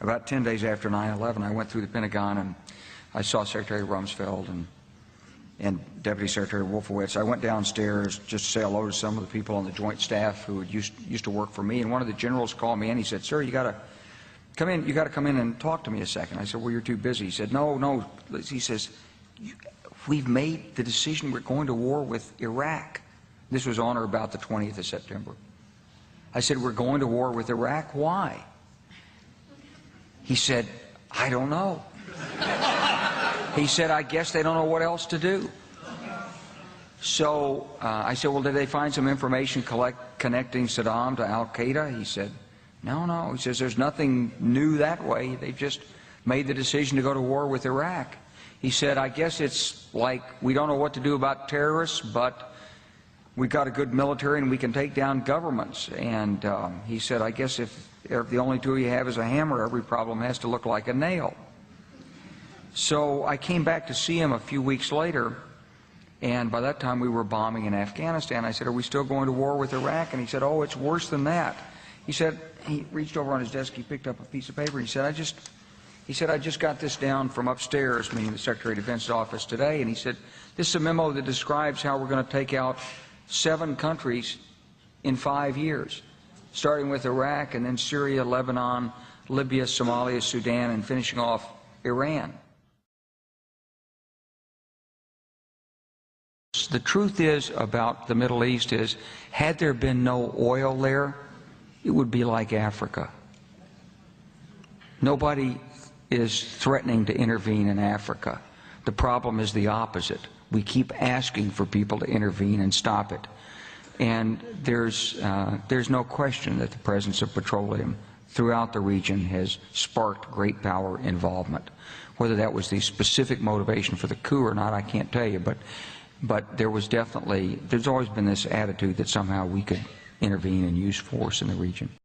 About 10 days after 9/11, I went through the Pentagon and I saw Secretary Rumsfeld and Deputy Secretary Wolfowitz. I went downstairs just to say hello to some of the people on the Joint Staff who had used to work for me, and one of the generals called me in. He said, "Sir, you got to come in. You got to come in and talk to me a second." I said, "Well, you're too busy." He said, "No." He says, "We've made the decision. We're going to war with Iraq." This was on or about the 20th of September. I said, "We're going to war with Iraq. Why?" He said, "I don't know." He said, "I guess they don't know what else to do." So I said, "Well, did they find some information connecting Saddam to Al-Qaeda?" He said, No. He says, "There's nothing new that way. They've just made the decision to go to war with Iraq." He said, "I guess it's like we don't know what to do about terrorists, but we've got a good military and we can take down governments." And he said, "I guess if the only tool you have is a hammer, every problem has to look like a nail." So I came back to see him a few weeks later, and by that time we were bombing in Afghanistan. I said, "Are we still going to war with Iraq?" And he said, "Oh, it's worse than that." He said, he reached over on his desk, he picked up a piece of paper, and he said, I just got this down from upstairs," meaning the Secretary of Defense's office today, and he said, "This is a memo that describes how we're going to take out 7 countries in 5 years, starting with Iraq and then Syria, Lebanon, Libya, Somalia, Sudan, and finishing off Iran." The truth is about the Middle East is, had there been no oil there, it would be like Africa. Nobody is threatening to intervene in Africa. The problem is the opposite. We keep asking for people to intervene and stop it. And there's no question that the presence of petroleum throughout the region has sparked great power involvement. Whether that was the specific motivation for the coup or not, I can't tell you, but there's always been this attitude that somehow we could intervene and use force in the region.